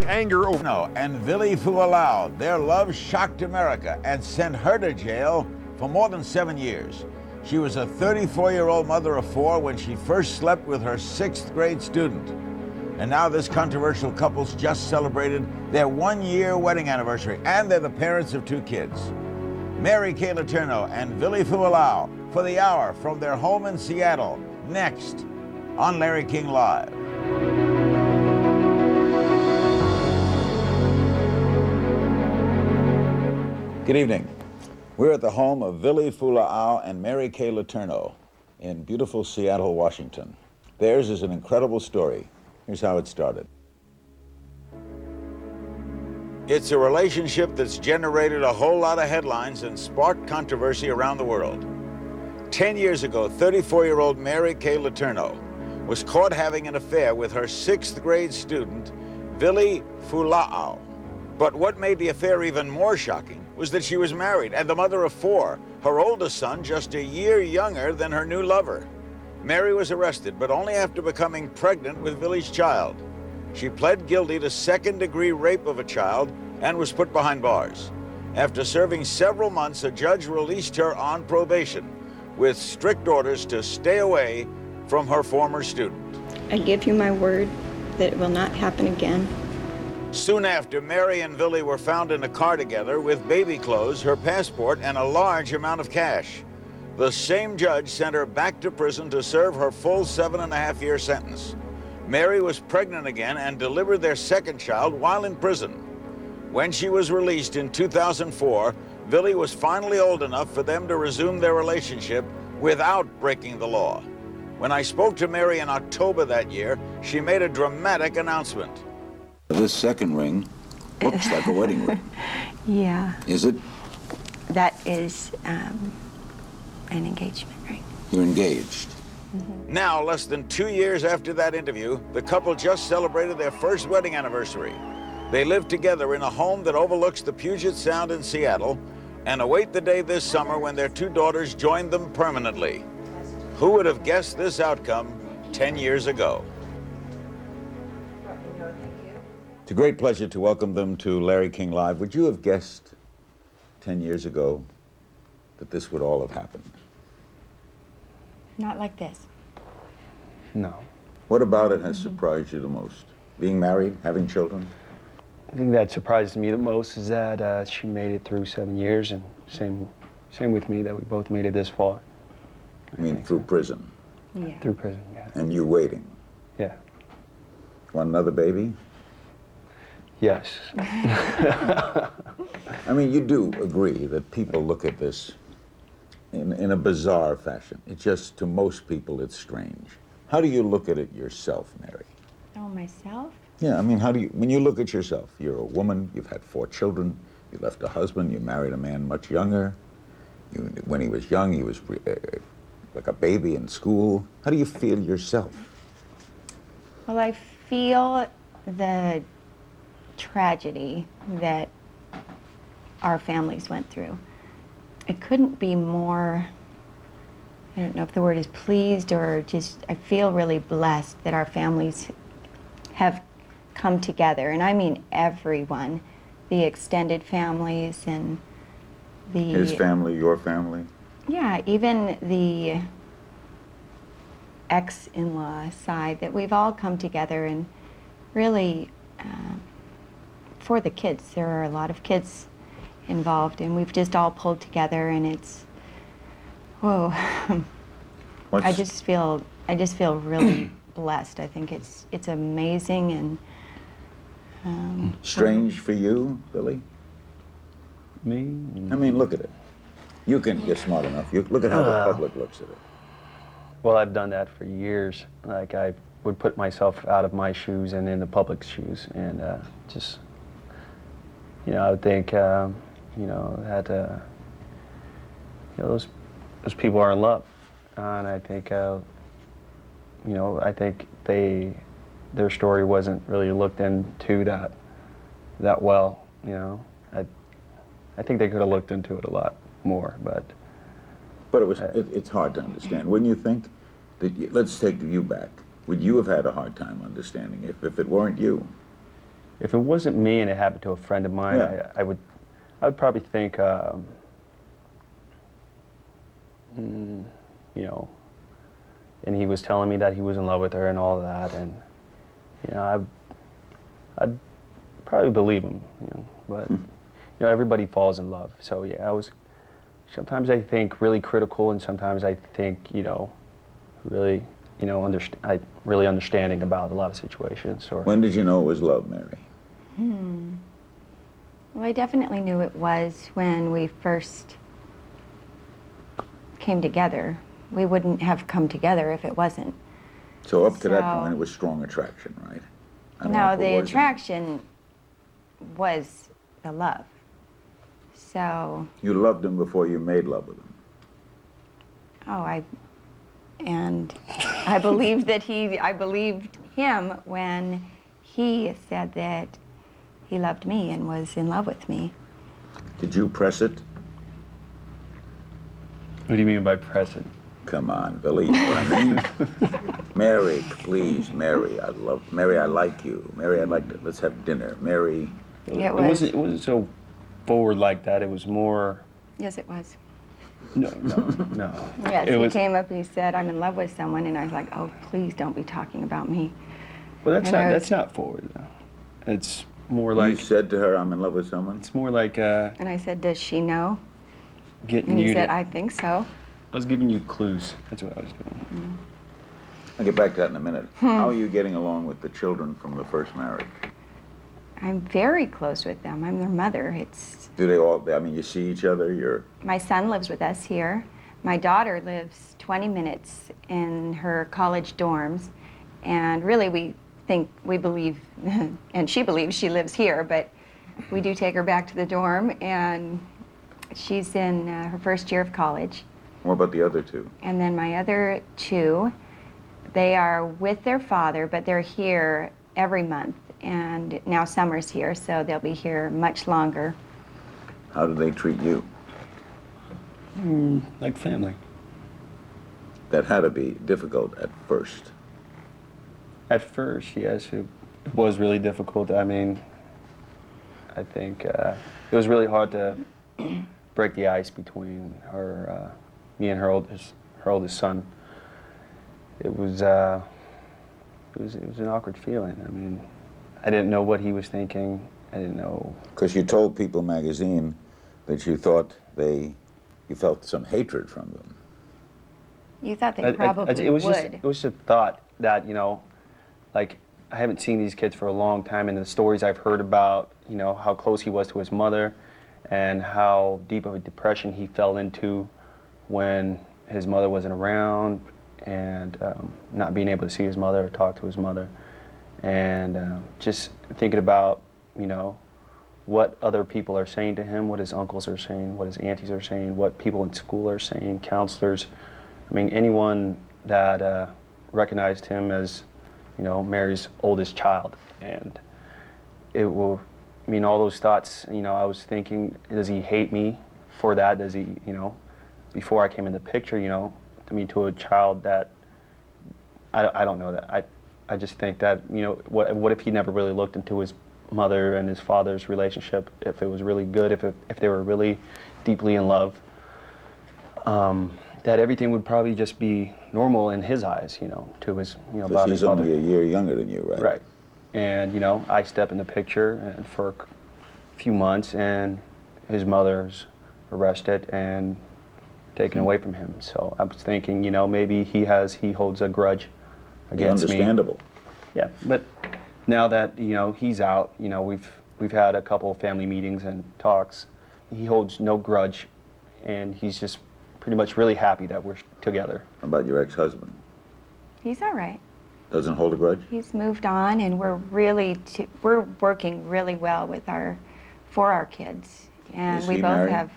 anger over. No, and Vili Fualau, their love shocked America and sent her to jail for more than 7 years. She was a 34-year-old mother of 4 when she first slept with her 6th grade student. And now this controversial couple's just celebrated their 1-year wedding anniversary, and they're the parents of 2 kids. Mary Kay Letourneau and Vili Fualau for the hour from their home in Seattle, next on Larry King Live. Good evening. We're at the home of Vili Fualau and Mary Kay Letourneau in beautiful Seattle, Washington. Theirs is an incredible story. Here's how it started. It's a relationship that's generated a whole lot of headlines and sparked controversy around the world. 10 years ago, 34-year-old Mary Kay Letourneau was caught having an affair with her 6th grade student, Vili Fualau. But what made the affair even more shocking was that she was married and the mother of 4, her oldest son just a year younger than her new lover. Mary was arrested, but only after becoming pregnant with Vili's child. She pled guilty to second-degree rape of a child and was put behind bars. After serving several months, a judge released her on probation with strict orders to stay away from her former student. I give you my word that it will not happen again. Soon after, Mary and Vili were found in a car together with baby clothes, her passport, and a large amount of cash. The same judge sent her back to prison to serve her full 7.5-year sentence. Mary was pregnant again and delivered their second child while in prison. When she was released in 2004, Vili was finally old enough for them to resume their relationship without breaking the law. When I spoke to Mary in October that year, she made a dramatic announcement. This second ring looks like a wedding ring. Yeah. Is it? That is an engagement ring. You're engaged. Mm-hmm. Now, less than 2 years after that interview, the couple just celebrated their first wedding anniversary. They live together in a home that overlooks the Puget Sound in Seattle and await the day this summer when their 2 daughters join them permanently. Who would have guessed this outcome 10 years ago? It's a great pleasure to welcome them to Larry King Live. Would you have guessed 10 years ago that this would all have happened? Not like this. No. What about it has surprised you the most? Being married, having children? I think that surprised me the most is that she made it through 7 years, and same with me, that we both made it this far. I mean, through prison? Yeah. Through prison, yeah. And you waiting? Yeah. Want another baby? Yes. I mean, you do agree that people look at this in a bizarre fashion. It just, to most people, it's strange. How do you look at it yourself, Mary? Oh, myself? Yeah, I mean, when you look at yourself, you're a woman, you've had 4 children, you left a husband, you married a man much younger. When he was young, he was like a baby in school. How do you feel yourself? Well, I feel the tragedy that our families went through. It couldn't be more, I don't know if the word is pleased or just, I feel really blessed that our families have come together. And I mean everyone, the extended families and the... His family, your family? Yeah, even the ex-in-law side, that we've all come together and really, for the kids, there are a lot of kids involved, and we've just all pulled together, and it's, whoa. I just feel really blessed. I think it's amazing and strange for you, Vili? Me? I mean, look at it. You're smart enough. You look at how the public looks at it. Well, I've done that for years. Like, I would put myself out of my shoes and in the public's shoes, and just, I would think, that, those people are in love, and I think, I think their story wasn't really looked into that well. I think they could have looked into it a lot more, but it's hard to understand. Wouldn't you think that let's take you back. Would you have had a hard time understanding if it weren't you? if it wasn't me and it happened to a friend of mine, Yeah. I would probably think, you know, and he was telling me that he was in love with her and all that, and you know, I'd probably believe him, you know, but you know, everybody falls in love. So yeah, sometimes I think really critical, and sometimes I think, you know, really, you know, really understanding about a lot of situations. Or When did you know it was love, Mary? Well, I definitely knew it was when we first came together. We wouldn't have come together if it wasn't. So up to that So- point, it was strong attraction, right? I don't know No, if it the wasn't. attraction was the love. So, You loved him before you made love with him. and I believed I believed him when he said that he loved me and was in love with me. Did you press it? what do you mean by present? Come on, believe what I mean. Mary, please, Mary, Mary, I like you. Mary, let's have dinner. Mary, It was. It wasn't so forward like that. It was more. Yes, it was. No. Yes, It he was. came up and he said, I'm in love with someone, and I was like, oh, please don't be talking about me. Well, that's And I not. was- That's not forward though. It's more you like. said to her, I'm in love with someone? It's more like And I said, does she know? getting And he you. said, to, I think so. I was giving you clues. That's what I was doing. I'll get back to that in a minute. How are you getting along with the children from the first marriage? I'm very close with them. I'm their mother. Do they all, I mean, you see each other, My son lives with us here. My daughter lives 20 minutes in her college dorms. And really, we believe, and she believes she lives here, but we do take her back to the dorm, and she's in her first year of college. what about the other two? And then my other two, they are with their father, but they're here every month. And now summer's here, so they'll be here much longer. How do they treat you? Like family. That had to be difficult at first. At first, yes, it was really difficult. I mean, I think it was really hard to break the ice between her, me and her oldest son. It was an awkward feeling. I mean, I didn't know what he was thinking. I didn't know. Because you told People magazine that you thought you felt some hatred from them. You thought they probably it was would. It was just a thought that, you know, like, I haven't seen these kids for a long time, and the stories I've heard about, you know, how close he was to his mother and how deep of a depression he fell into when his mother wasn't around, and not being able to see his mother or talk to his mother, and just thinking about, you know, what other people are saying to him, what his uncles are saying, what his aunties are saying, what people in school are saying, counselors. I mean, anyone that recognized him as, you know, Mary's oldest child. And it will, I mean, all those thoughts, you know, I was thinking, does he hate me for that? Does he, you know, before I came in the picture, you know, to a child that, I don't know that. I just think that, you know, what if he never really looked into his mother and his father's relationship, if it was really good, if they were really deeply in love, that everything would probably just be normal in his eyes, you know, to his, you know, about his He's mother. only a year younger than you, right? Right. And, you know, I step in the picture and for a few months, and his mother's arrested and taken away from him. So I was thinking, you know, maybe he holds a grudge against me. Understandable. Yeah, but now that, you know, he's out, you know, we've had a couple of family meetings and talks. He holds no grudge, and he's just pretty much really happy that we're together. How about your ex-husband? He's all right. Doesn't hold a grudge? He's moved on, and we're working really well for our kids. And Is we he both married? have.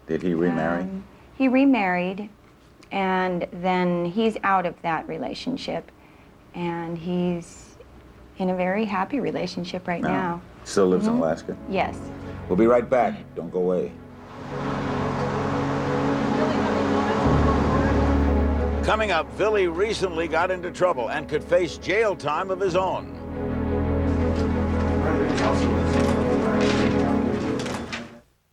Did he remarry? He remarried, and then he's out of that relationship, and he's in a very happy relationship right now. Still lives in Alaska? Yes. We'll be right back. Don't go away. Coming up, Billy recently got into trouble and could face jail time of his own.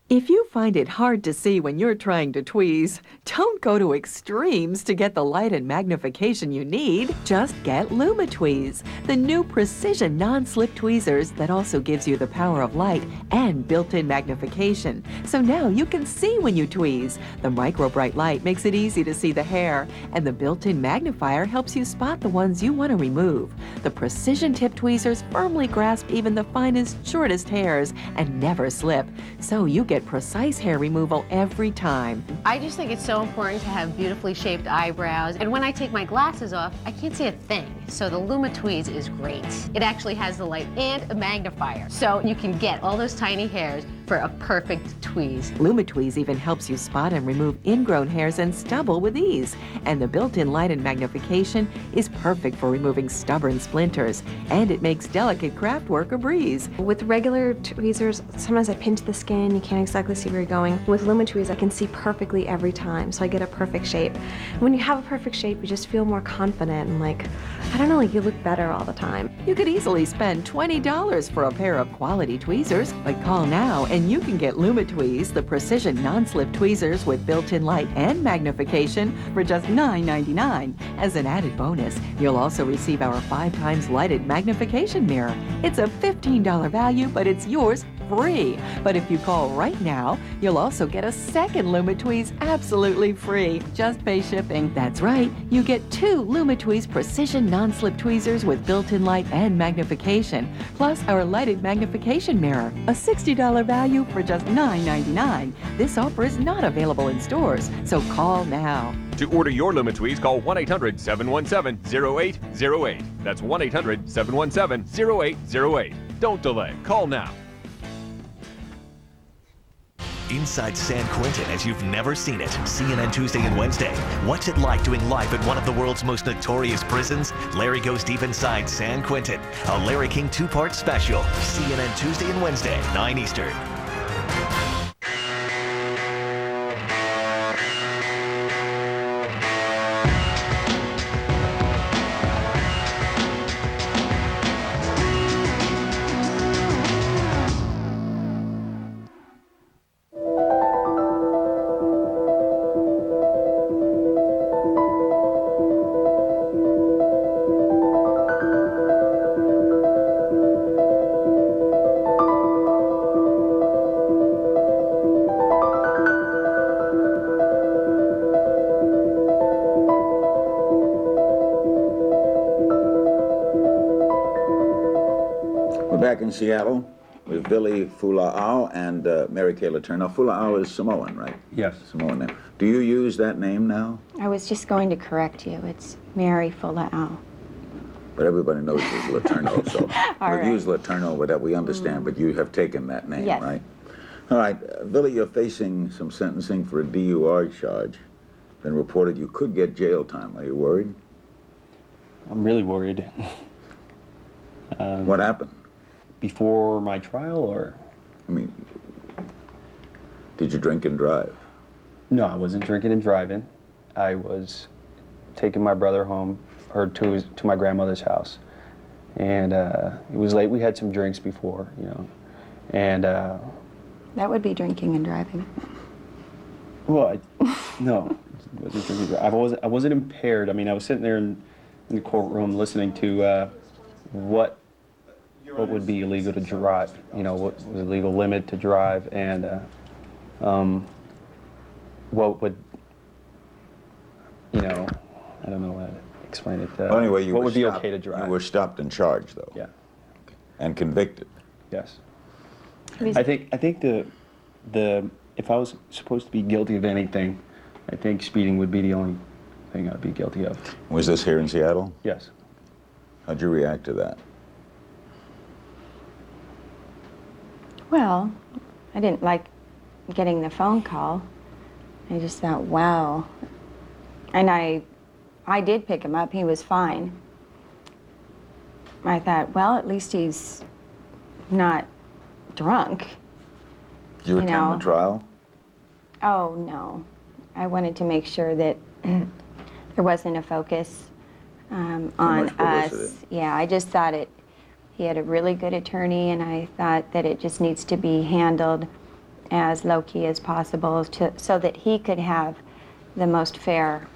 If you find it hard to see when you're trying to tweeze, don't go to extremes to get the light and magnification you need. Just get LumaTweeze, the new precision non-slip tweezers that also gives you the power of light and built-in magnification. So now you can see when you tweeze. The micro bright light makes it easy to see the hair, and the built-in magnifier helps you spot the ones you want to remove. The precision tip tweezers firmly grasp even the finest, shortest hairs and never slip, so you get precise hair removal every time. I just think it's so important to have beautifully shaped eyebrows, and when I take my glasses off, I can't see a thing. So the LumaTweeze is great. It actually has the light and a magnifier, so you can get all those tiny hairs for a perfect tweeze. LumaTweeze even helps you spot and remove ingrown hairs and stubble with ease. And the built-in light and magnification is perfect for removing stubborn splinters. And it makes delicate craft work a breeze. With regular tweezers, sometimes I pinch the skin, you can't exactly see where you're going. With LumaTweeze, I can see perfectly every time, so I get a perfect shape. When you have a perfect shape, you just feel more confident and I don't know, you look better all the time. You could easily spend $20 for a pair of quality tweezers, but call now and you can get LumaTweeze, the precision non-slip tweezers with built-in light and magnification for just $9.99. As an added bonus, you'll also receive our 5 times lighted magnification mirror. It's a $15 value, but it's yours free. But if you call right now, you'll also get a second LumaTweeze absolutely free. Just pay shipping. That's right, you get 2 LumaTweeze precision non-slip tweezers with built-in light and magnification, plus our lighted magnification mirror, a $60 value for just $9.99. This offer is not available in stores, so call now. To order your LumaTweeze, call 1-800-717-0808. That's 1-800-717-0808. Don't delay. Call now. Inside San Quentin as you've never seen it. CNN Tuesday and Wednesday. What's it like doing life at one of the world's most notorious prisons? Larry goes deep inside San Quentin. A Larry King 2-part special. CNN Tuesday and Wednesday, 9 Eastern. Back in Seattle with Billy Fula'au and Mary Kay Letourneau. Fula'au is Samoan, right? Yes. Samoan name. Do you use that name now? I was just going to correct you. It's Mary Fula'au. But everybody knows it's Letourneau, so All we right. use Letourneau, but that we understand, but you have taken that name, Yes. right? All right, Billy, you're facing some sentencing for a DUI charge. Been reported you could get jail time. Are you worried? I'm really worried. What happened? Before my trial, or? I mean, did you drink and drive? No, I wasn't drinking and driving. I was taking my brother home, or to my grandmother's house. And it was late. We had some drinks before, and That would be drinking and driving. well, no, I wasn't drinking. I wasn't impaired. I mean, I was sitting there in the courtroom listening to what would be illegal to drive, what was the legal limit to drive, and what would, I don't know how to explain it. Well, anyway, what would be okay to drive? You were stopped and charged, though. Yeah. And convicted. Yes. I think the if I was supposed to be guilty of anything, I think speeding would be the only thing I'd be guilty of. Was this here in Seattle? Yes. How'd you react to that? Well, I didn't like getting the phone call. I just thought, wow. And I did pick him up. He was fine. I thought, well, at least he's not drunk. Did you attend the trial? Oh, no. I wanted to make sure that there wasn't a focus on much us. publicity. Yeah, I just thought he had a really good attorney, and I thought that it just needs to be handled as low-key as possible so that he could have the most fair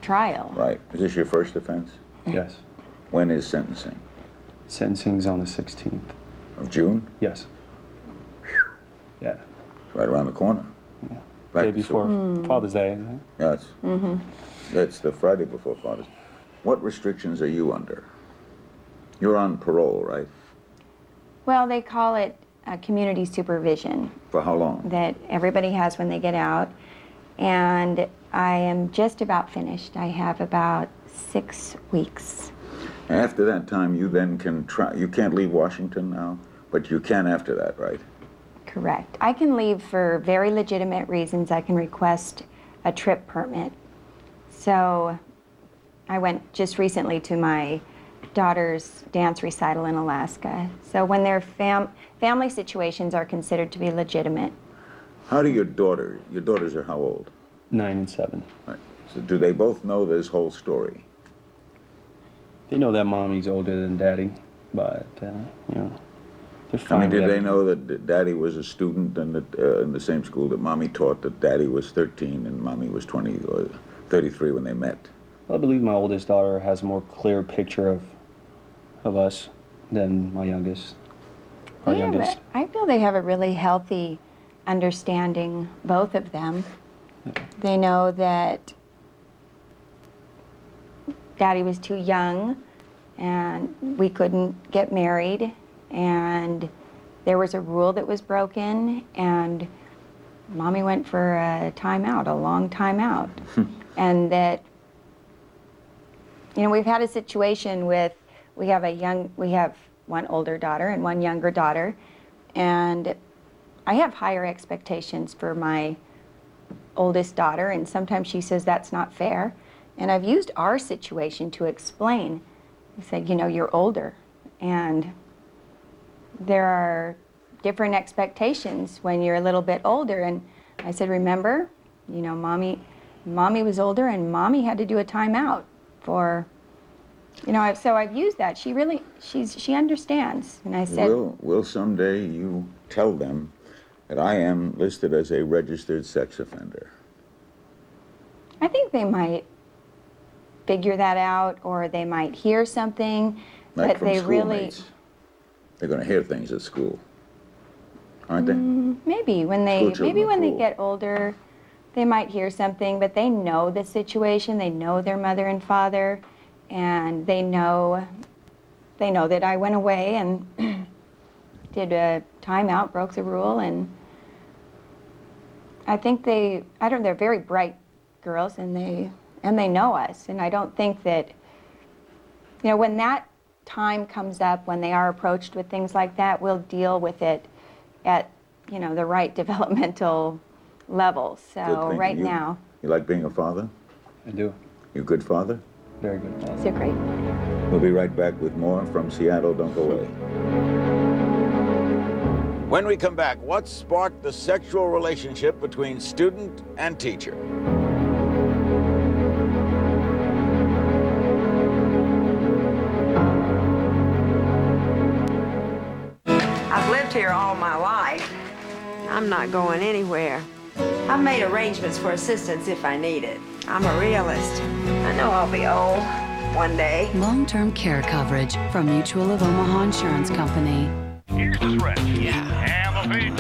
trial. Right. Is this your first offense? Yes. When is sentencing? Sentencing's on the 16th. Of June? Yes. Yeah. Right around the corner. Back Day to before school. Father's Day. Isn't it? Yes. That's the Friday before Father's Day. What restrictions are you under? You're on parole, right? Well, they call it community supervision For how long? that everybody has when they get out. And I am just about finished. I have about 6 weeks. After that time, you then can try. You can't leave Washington now, but you can after that, right? Correct. I can leave for very legitimate reasons. I can request a trip permit. So I went just recently to my daughter's dance recital in Alaska. So when their family situations are considered to be legitimate. How do your daughters are how old? 9 and 7. Right. So do they both know this whole story? They know that mommy's older than daddy, but, you know, they're I fine mean, did with they it. know that daddy was a student and that in the same school that mommy taught, that daddy was 13 and mommy was 20 or 33 when they met? I believe my oldest daughter has a more clear picture of us than my youngest. Our Yeah, youngest. but I feel they have a really healthy understanding, both of them. They know that Daddy was too young and we couldn't get married, and there was a rule that was broken, and Mommy went for a timeout, a long timeout. And that, you know, we've had a situation with, we have one older daughter and one younger daughter, and I have higher expectations for my oldest daughter, and sometimes she says that's not fair. And I've used our situation to explain. I said, you know, you're older, and there are different expectations when you're a little bit older. And I said, remember, you know, mommy was older, and mommy had to do a timeout for, you know, so I've used that. She understands. And I said, Will someday you tell them that I am listed as a registered sex offender? I think they might figure that out, or they might hear something, Like but from they really, schoolmates. They're going to hear things at school, aren't they? maybe when School children are they cruel. get older, they might hear something, but they know the situation, they know their mother and father, and they know that I went away and did a timeout, broke the rule, and I think they're very bright girls, and they know us, and I don't think that, you know, when that time comes up, when they are approached with things like that, we'll deal with it at, you know, the right developmental level. Good So thing. right You- now, You like being a father? I do. You a good father? Very good father. it's great. We'll be right back with more from Seattle. Don't go away. When we come back, what sparked the sexual relationship between student and teacher? I've lived here all my life. I'm not going anywhere. I've made arrangements for assistance if I need it. I'm a realist. I know I'll be old one day. Long-term care coverage from Mutual of Omaha Insurance Company. Here's the threat. And the beat.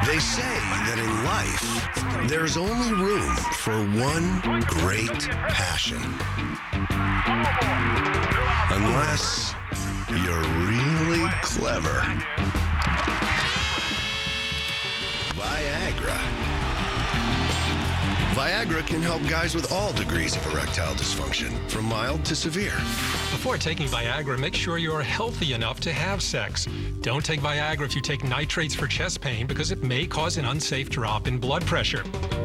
They say that in life, there's only room for one great passion. Unless you're really clever. Viagra. Viagra can help guys with all degrees of erectile dysfunction, from mild to severe. Before taking Viagra, make sure you are healthy enough to have sex. Don't take Viagra if you take nitrates for chest pain, because it may cause an unsafe drop in blood pressure.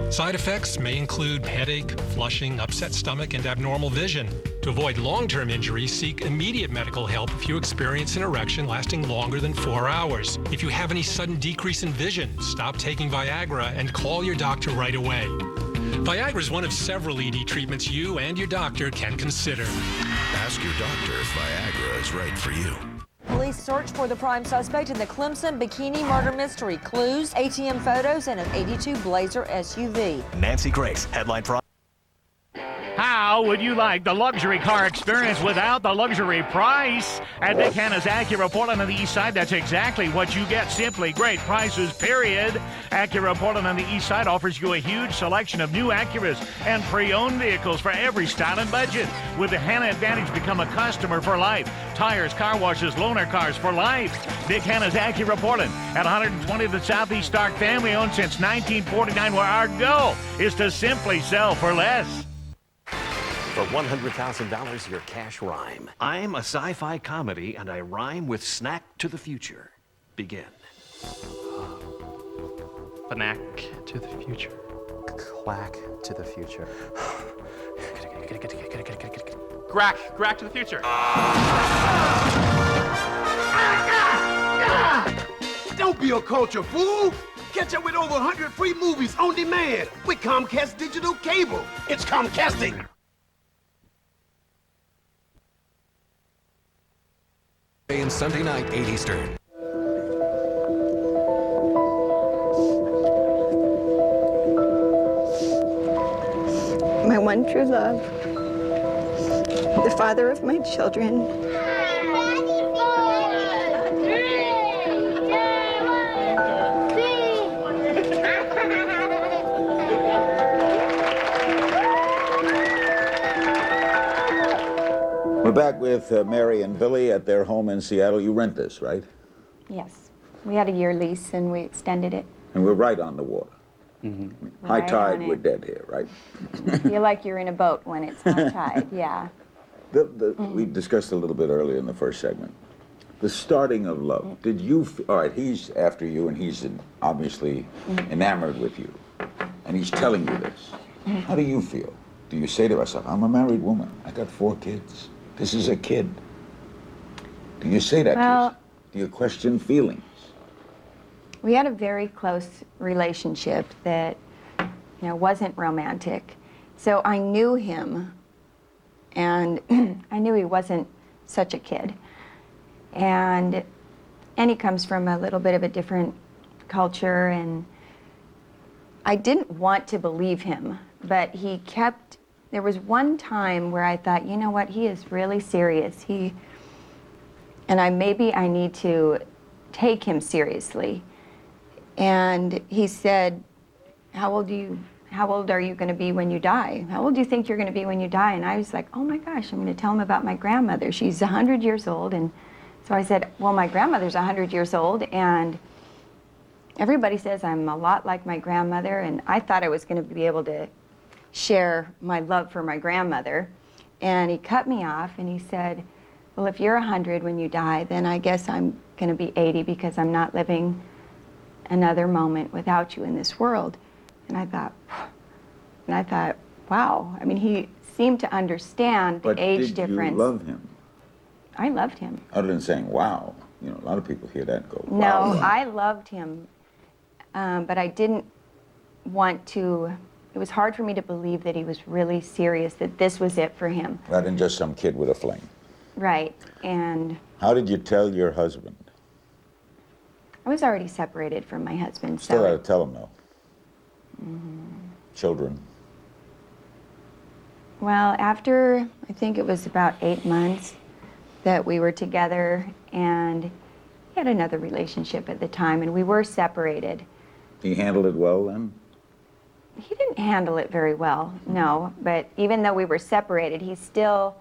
Side effects may include headache, flushing, upset stomach, and abnormal vision. To avoid long-term injuries, seek immediate medical help if you experience an erection lasting longer than 4 hours. If you have any sudden decrease in vision, stop taking Viagra and call your doctor right away. Viagra is one of several ED treatments you and your doctor can consider. Ask your doctor if Viagra is right for you. Police search for the prime suspect in the Clemson bikini murder mystery. Clues, ATM photos, and an 82 Blazer SUV. Nancy Grace, Headline Prime. How would you like the luxury car experience without the luxury price? At Dick Hanna's Acura Portland on the east side, that's exactly what you get. Simply great prices, period. Acura Portland on the east side offers you a huge selection of new Acuras and pre-owned vehicles for every style and budget. With the Hanna Advantage, become a customer for life. Tires, car washes, loaner cars for life. Dick Hanna's Acura Portland at 120 the Southeast Stark, family owned since 1949, where our goal is to simply sell for less. For $100,000, your cash rhyme. I'm a sci-fi comedy, and I rhyme with snack to the future. Begin. Snack to the future. Quack to the future. Grack to the future. Don't be a culture fool. Catch up with over 100 free movies on demand with Comcast Digital Cable. It's Comcasting. And Sunday night, 8 Eastern. My one true love, the father of my children. We're back with Mary and Billy at their home in Seattle. You rent this, right? Yes. We had a year lease and we extended it. And we're right on the water. High Right tide, on we're it. dead here, right? Feel like you're in a boat when it's high tide, yeah. We discussed a little bit earlier in the first segment. The starting of love. Did you, all right, he's after you and he's obviously enamored with you. And he's telling you this. How do you feel? Do you say to yourself, I'm a married woman. I got 4 kids. This is a kid. Do you say that to yourself? Do you question feelings? We had a very close relationship that, wasn't romantic. So I knew him, and I knew he wasn't such a kid. And he comes from a little bit of a different culture, and I didn't want to believe him, but he kept, there was one time where I thought, you know what, he is really serious. Maybe I need to take him seriously. And he said, how old are you going to be when you die? How old do you think you're going to be when you die? And I was like, oh my gosh, I'm going to tell him about my grandmother. She's 100 years old. And so I said, well, my grandmother's 100 years old, and everybody says I'm a lot like my grandmother. And I thought I was going to be able to share my love for my grandmother. And he cut me off and he said, well, if you're 100 when you die, then I guess I'm going to be 80 because I'm not living another moment without you in this world. And I thought, wow. I mean, he seemed to understand the age difference. But did you love him? I loved him. Other than saying, wow. A lot of people hear that and go, No, wow. I loved him, but I didn't want to, it was hard for me to believe that he was really serious, that this was it for him. Rather than just some kid with a fling. Right, and How did you tell your husband? I was already separated from my husband, so. Still got to tell him, though. Children. Well, after, I think it was about 8 months that we were together, and he had another relationship at the time, and we were separated. He handled it well then? He didn't handle it very well, no, but even though we were separated, he still,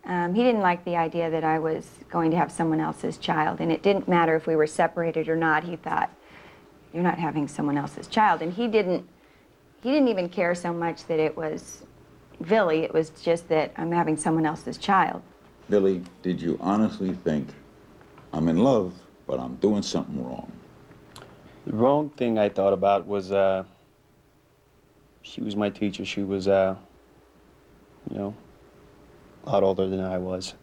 he didn't like the idea that I was going to have someone else's child, and it didn't matter if we were separated or not. He thought, you're not having someone else's child, and he didn't even care so much that it was Billy, it was just that I'm having someone else's child. Billy, did you honestly think, I'm in love, but I'm doing something wrong? The wrong thing I thought about was, she was my teacher. She was, a lot older than I was.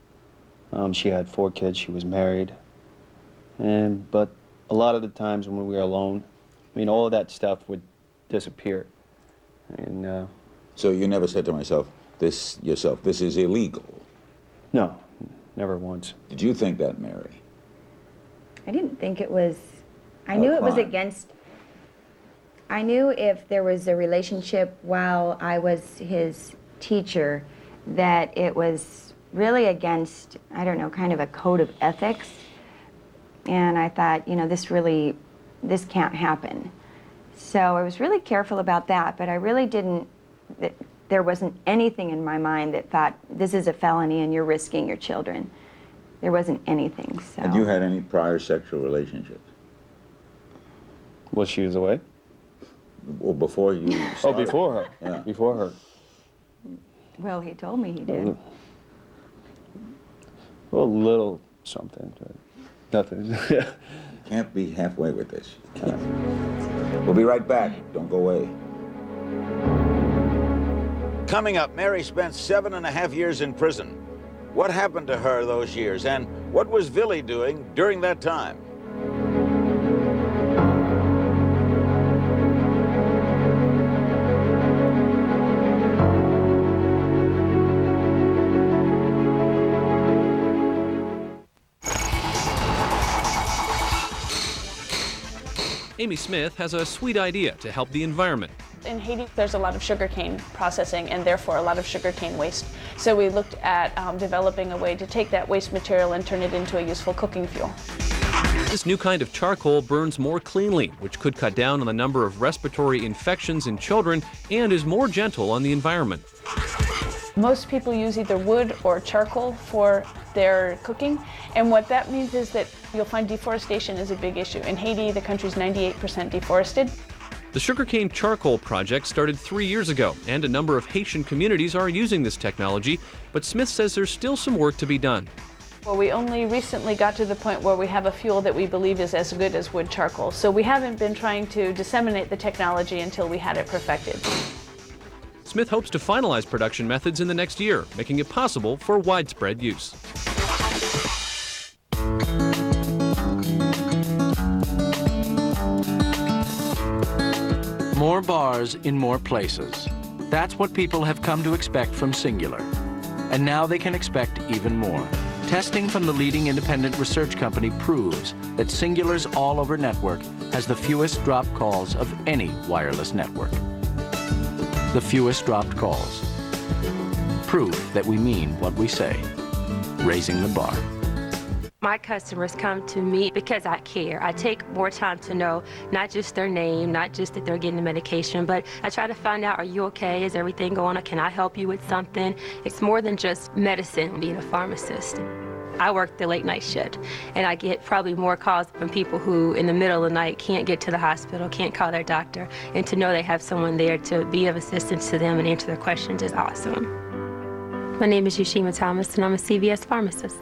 She had 4 kids. She was married. But a lot of the times when we were alone, all of that stuff would disappear. And so you never said to this is illegal? No, never once. Did you think that, Mary? I didn't think it was, I knew it was against, I knew if there was a relationship while I was his teacher, that it was really against, I don't know, kind of a code of ethics. And I thought, you know, this can't happen. So I was really careful about that, but I really didn't, there wasn't anything in my mind that thought, this is a felony and you're risking your children. There wasn't anything, so. Had you had any prior sexual relationships? While she was away? Well, before you started. Oh, before her. Yeah. Before her. Well, he told me he did. Well, a little something, but nothing. Can't be halfway with this. We'll be right back. Don't go away. Coming up, Mary spent 7.5 years in prison. What happened to her those years, and what was Villy doing during that time? Amy Smith has a sweet idea to help the environment. In Haiti, there's a lot of sugarcane processing and therefore a lot of sugarcane waste. So we looked at developing a way to take that waste material and turn it into a useful cooking fuel. This new kind of charcoal burns more cleanly, which could cut down on the number of respiratory infections in children and is more gentle on the environment. Most people use either wood or charcoal for their cooking, and what that means is that you'll find deforestation is a big issue. In Haiti, the country's 98% deforested. The sugarcane charcoal project started 3 years ago, and a number of Haitian communities are using this technology, but Smith says there's still some work to be done. Well, we only recently got to the point where we have a fuel that we believe is as good as wood charcoal, so we haven't been trying to disseminate the technology until we had it perfected. Smith hopes to finalize production methods in the next year, making it possible for widespread use. More bars in more places. That's what people have come to expect from Singular. And now they can expect even more. Testing from the leading independent research company proves that Singular's all-over network has the fewest dropped calls of any wireless network. The fewest dropped calls. Proof that we mean what we say. Raising the bar. My customers come to me because I care. I take more time to know not just their name, not just that they're getting the medication, but I try to find out, are you okay? Is everything going on? Can I help you with something? It's more than just medicine, being a pharmacist. I work the late night shift, and I get probably more calls from people who in the middle of the night can't get to the hospital, can't call their doctor, and to know they have someone there to be of assistance to them and answer their questions is awesome. My name is Yoshima Thomas, and I'm a CVS pharmacist.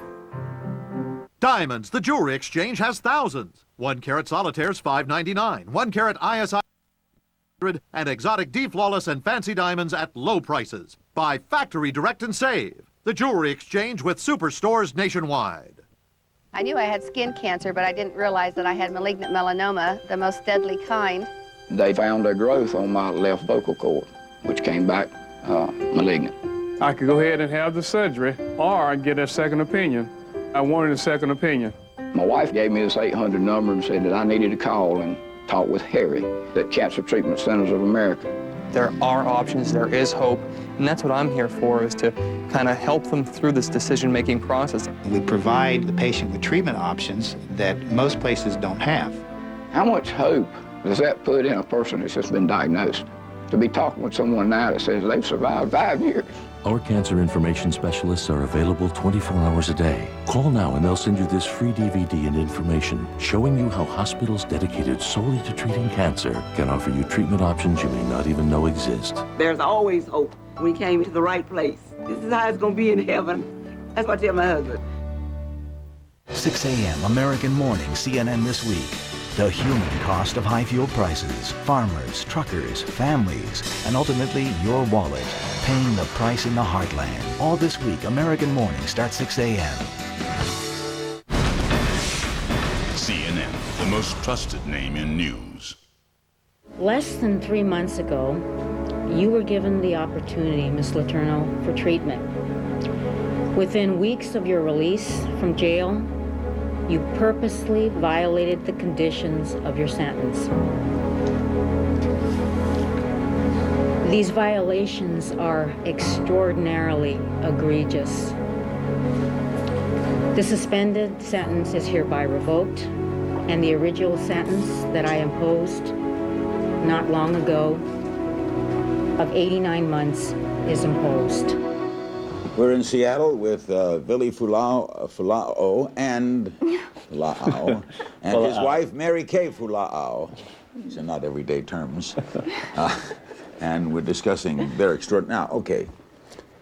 Diamonds, the jewelry exchange has thousands. 1 carat solitaires $5.99. 1 carat ISI and exotic D flawless and fancy diamonds at low prices. Buy factory direct and save. The jewelry exchange with superstores nationwide. I knew I had skin cancer, but I didn't realize that I had malignant melanoma, the most deadly kind. They found a growth on my left vocal cord, which came back malignant. I could go ahead and have the surgery, or I'd get a second opinion. I wanted a second opinion. My wife gave me this 800 number and said that I needed to call and talk with Harry at Cancer Treatment Centers of America. There are options, there is hope, and that's what I'm here for, is to kind of help them through this decision-making process. We provide the patient with treatment options that most places don't have. How much hope does that put in a person that's just been diagnosed? To be talking with someone now that says they've survived 5 years. Our cancer information specialists are available 24 hours a day. Call now and they'll send you this free DVD and information showing you how hospitals dedicated solely to treating cancer can offer you treatment options you may not even know exist. There's always hope. We came to the right place. This is how it's going to be in heaven. That's what I tell my husband. 6 a.m. American Morning, CNN This Week. The human cost of high fuel prices, farmers, truckers, families, and ultimately your wallet, paying the price in the heartland. All this week, American Morning starts 6 a.m. CNN, the most trusted name in news. Less than 3 months ago, you were given the opportunity, Ms. Letourneau, for treatment. Within weeks of your release from jail, You purposely violated the conditions of your sentence. These violations are extraordinarily egregious. The suspended sentence is hereby revoked, and the original sentence that I imposed not long ago of 89 months is imposed. We're in Seattle with Billy Fulao and his wife Mary Kay Fulao. These are not everyday terms. And we're discussing their extraordinary. Now, okay,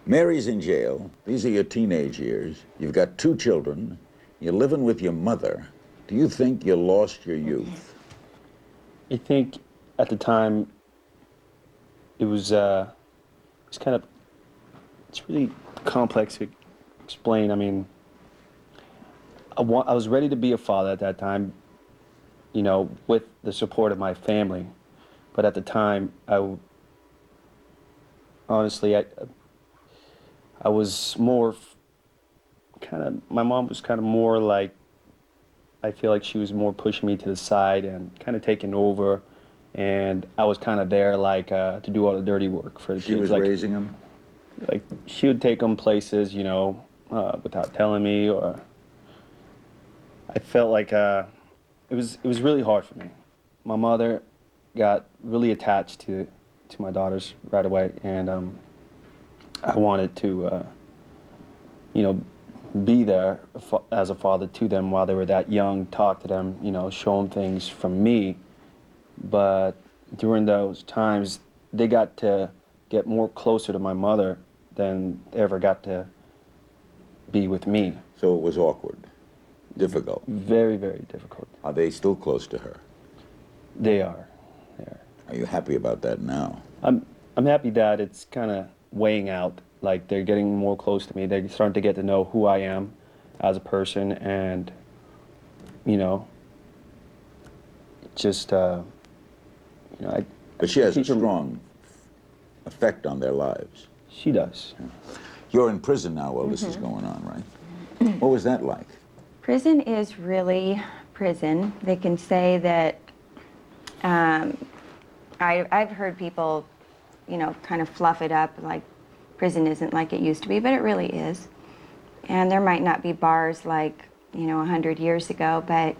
Mary's in jail. These are your teenage years. You've got 2 children. You're living with your mother. Do you think you lost your youth? I think at the time it was kind of, it's really complex to explain. I mean, I was ready to be a father at that time, you know, with the support of my family. But at the time, honestly, I was more my mom was kind of more like, I feel like she was more pushing me to the side and kind of taking over, and I was kind of there like to do all the dirty work for the kids. She was like, raising them? Like, she would take them places, you know, without telling me, or I felt like it was really hard for me. My mother got really attached to my daughters right away, and I wanted to, you know, be there as a father to them while they were that young, talk to them, you know, show them things from me. But during those times, they got to get more closer to my mother than they ever got to be with me. So it was awkward, difficult? Very, very difficult. Are they still close to her? They are. Are you happy about that now? I'm happy that it's kind of weighing out. Like, they're getting more close to me. They're starting to get to know who I am as a person, and, you know, just, you know, But she has a strong effect on their lives. She does. You're in prison now while this is going on, right? What was that like? Prison is really prison. They can say that, I've heard people, you know, kind of fluff it up like prison isn't like it used to be, but it really is. And there might not be bars like, you know, 100 years ago, but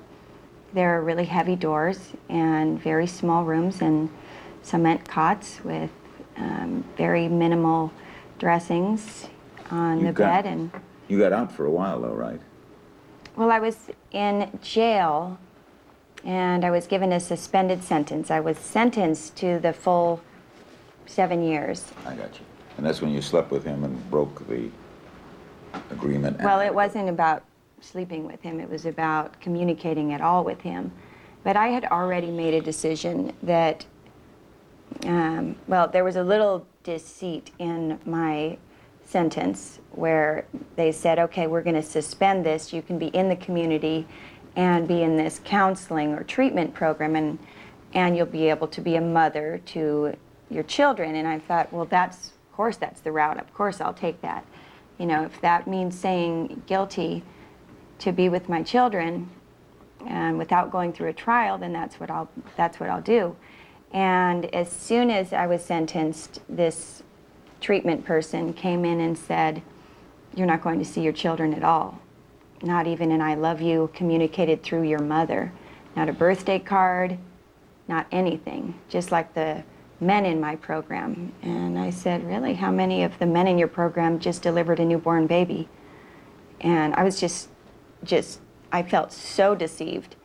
there are really heavy doors and very small rooms and cement cots with very minimal dressings on the bed. And you got out for a while though, right? well, I was in jail and I was given a suspended sentence. I was sentenced to the full 7 years. I got you. And that's when you slept with him and broke the agreement? Well, it wasn't about sleeping with him. It was about communicating at all with him. But I had already made a decision that, well, there was a little deceit in my sentence where they said, okay, we're going to suspend this. You can be in the community and be in this counseling or treatment program, and you'll be able to be a mother to your children. And I thought, well, of course that's the route. Of course I'll take that. You know, if that means saying guilty to be with my children and without going through a trial, then that's what I'll do. And as soon as I was sentenced, this treatment person came in and said, you're not going to see your children at all. Not even an I love you communicated through your mother. Not a birthday card, not anything. Just like the men in my program. And I said, really? How many of the men in your program just delivered a newborn baby? And I was just I felt so deceived.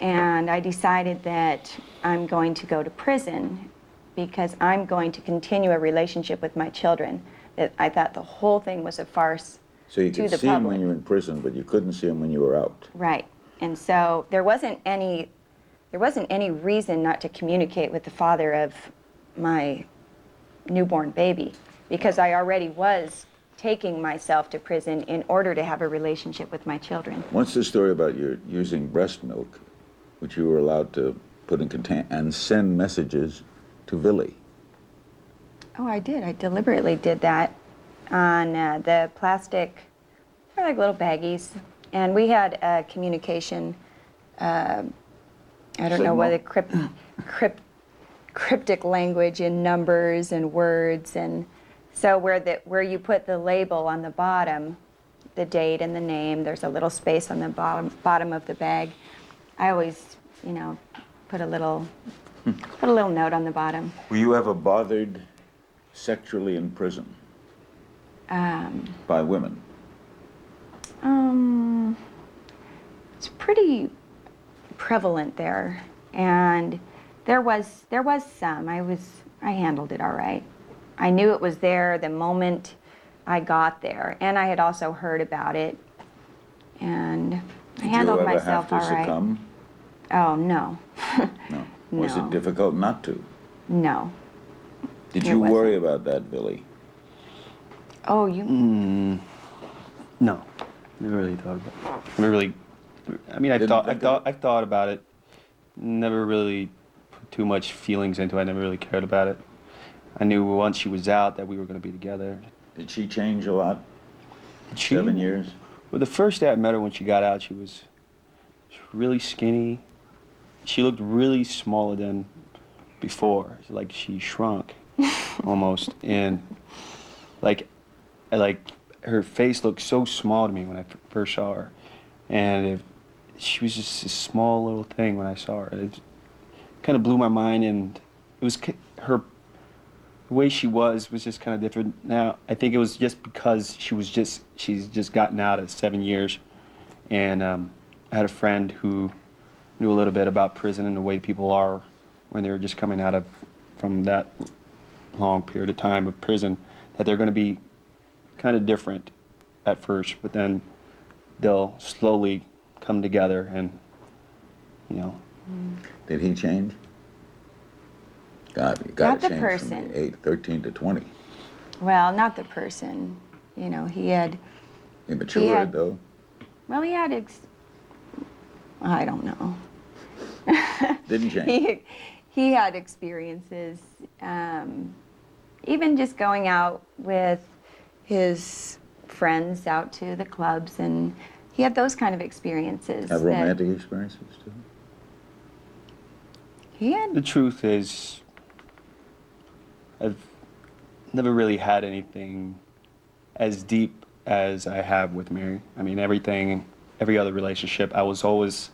And I decided that I'm going to go to prison because I'm going to continue a relationship with my children. That I thought the whole thing was a farce. So you could see him when you were in prison, but you couldn't see him when you were out. Right. And so there wasn't any reason not to communicate with the father of my newborn baby, because I already was taking myself to prison in order to have a relationship with my children. What's the story about your using breast milk, which you were allowed to put in container and send messages to Billy? Oh, I did. I deliberately did that on the plastic, they're like little baggies, And we had a communication, I don't know whether cryptic language in numbers and words, and so where you put the label on the bottom, the date and the name, there's a little space on the bottom of the bag. I always, put a little note on the bottom. Were you ever bothered sexually in prison by women? It's pretty prevalent there, and there was some. I handled it all right. I knew it was there the moment I got there, and I had also heard about it, and I handled myself all right. Did you ever have to succumb? Oh, no. No. Was No. it difficult not to? No. Did It you wasn't. worry about that, Billy? Oh, you... No, never really thought about it. Never really. I mean, I thought about it. Never really put too much feelings into it. I never really cared about it. I knew once she was out that we were going to be together. Did she change a lot? Did she? 7 years? Well, the first day I met her when she got out, she was really skinny. She looked really smaller than before. Like she shrunk almost, and like her face looked so small to me when I first saw her, and she was just a small little thing when I saw her. It kind of blew my mind, and it was her. The way she was just kind of different. Now I think it was just because she's just gotten out of 7 years, and I had a friend who knew a little bit about prison and the way people are when they're just coming out from that long period of time of prison, that they're going to be kind of different at first, but then they'll slowly come together and, Did he change? God, you got Not to the change person. from 13 to 20. Well, not the person. He had... He matured, though. Well, he had... I don't know. Didn't change. He had experiences, even just going out with his friends out to the clubs, and he had those kind of experiences. Have romantic experiences, too? He had... The truth is, I've never really had anything as deep as I have with Mary. I mean, every other relationship, I was always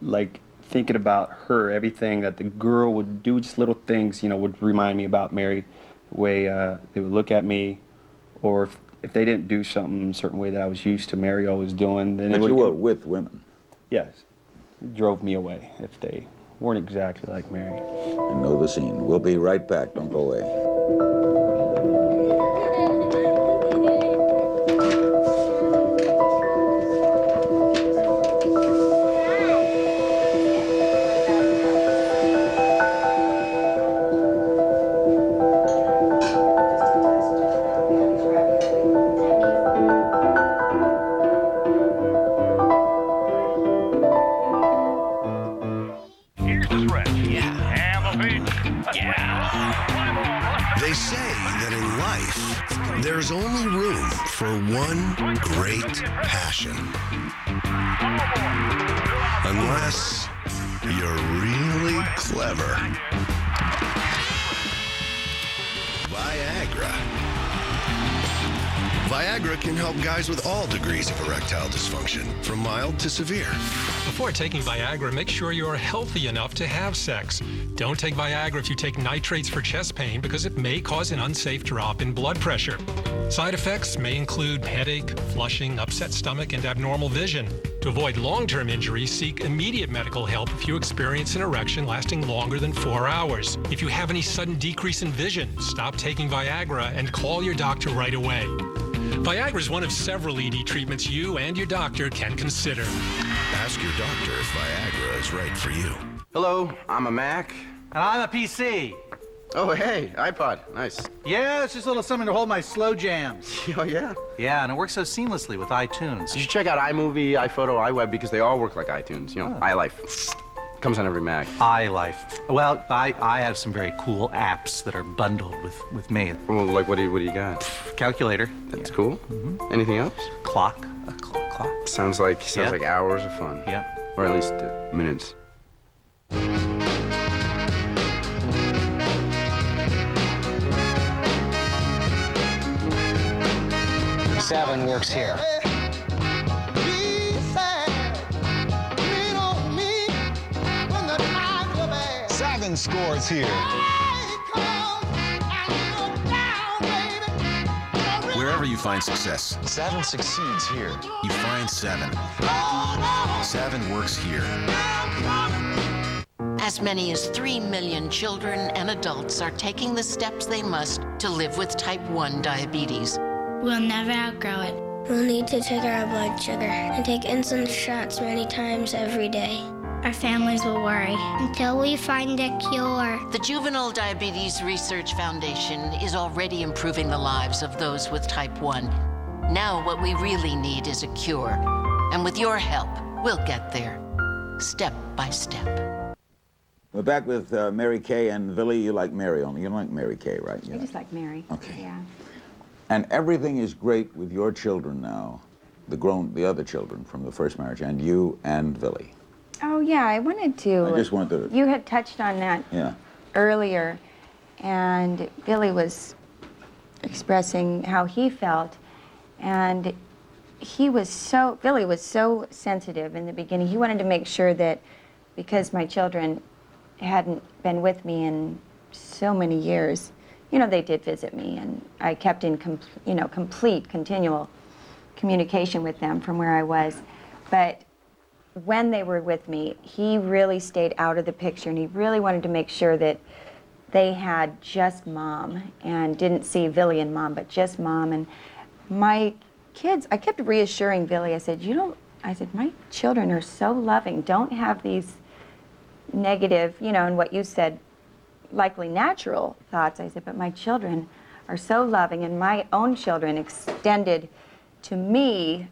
like thinking about her. Everything that the girl would do, just little things, would remind me about Mary. The way they would look at me, or if they didn't do something a certain way that I was used to Mary always doing, then But you were with women. Yes, it drove me away if they weren't exactly like Mary. I know the scene. We'll be right back. Don't go away. They say that in life, there's only room for one great passion. Unless you're really clever. Viagra. Viagra can help guys with all degrees of erectile dysfunction, from mild to severe. Before taking Viagra, make sure you are healthy enough to have sex. Don't take Viagra if you take nitrates for chest pain because it may cause an unsafe drop in blood pressure. Side effects may include headache, flushing, upset stomach, and abnormal vision. To avoid long-term injury, seek immediate medical help if you experience an erection lasting longer than 4 hours. If you have any sudden decrease in vision, stop taking Viagra and call your doctor right away. Viagra is one of several ED treatments you and your doctor can consider. Ask your doctor if Viagra is right for you. Hello, I'm a Mac. And I'm a PC. Oh, hey, iPod. Nice. Yeah, it's just a little something to hold my slow jams. Oh, yeah? Yeah, and it works so seamlessly with iTunes. You should check out iMovie, iPhoto, iWeb, because they all work like iTunes. iLife. Comes on every Mac. iLife. Well, I have some very cool apps that are bundled with me. Well, like, what do you got? Calculator. That's cool. Anything else? Clock. A clock. o'clock. Sounds like Yeah. hours of fun. Yeah. Or at least minutes. 7 works here. 7 scores here. Wherever you find success, 7 succeeds here. you find 7. 7 works here. As many as 3 million children and adults are taking the steps they must to live with type 1 diabetes. We'll never outgrow it. We'll need to take our blood sugar and take insulin shots many times every day. Our families will worry until we find a cure. The Juvenile Diabetes Research Foundation is already improving the lives of those with type 1. Now what we really need is a cure. And with your help, we'll get there, step by step. We're back with Mary Kay and Billy. You like Mary only. You don't like Mary Kay, right? I just like Mary. Okay. Yeah. And everything is great with your children now, the other children from the first marriage, and you and Billy. Oh, yeah, I wanted to. I just wanted to. You had touched on that earlier, and Billy was expressing how he felt, and Billy was so sensitive in the beginning. He wanted to make sure that because my children hadn't been with me in so many years, they did visit me, and I kept in complete, continual communication with them from where I was. But when they were with me, he really stayed out of the picture, and he really wanted to make sure that they had just Mom and didn't see Billy and Mom, but just Mom. And my kids, I kept reassuring Billy. I said, my children are so loving. Don't have these negative, and what you said, likely natural thoughts. I said, but my children are so loving, and my own children extended to me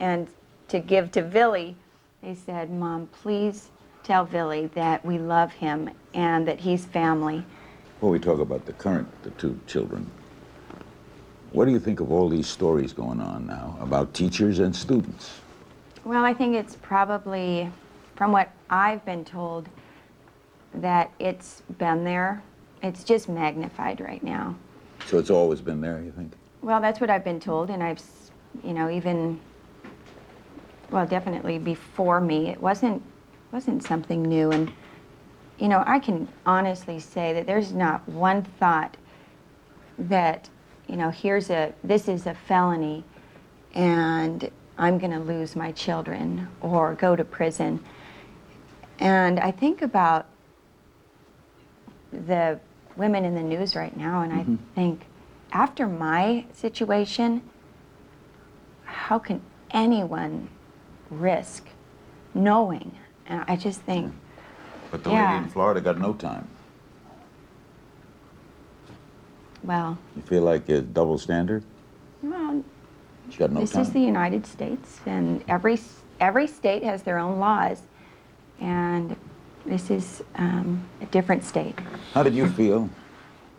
and to give to Billy. They said, Mom, please tell Billy that we love him and that he's family. Before we talk about the 2 children, what do you think of all these stories going on now about teachers and students? Well, I think it's probably, from what I've been told, that it's been there. It's just magnified right now. So it's always been there, you think? Well, that's what I've been told, and I've, definitely before me, it wasn't something new. And, I can honestly say that there's not one thought that, this is a felony, and I'm going to lose my children or go to prison. And I think about the women in the news right now, and I think, after my situation, how can anyone risk knowing? And I just think, But the lady in Florida got no time. Well, You feel like a double standard? well, She got no this time. is the United States, and every state has their own laws, and this is a different state. How did you feel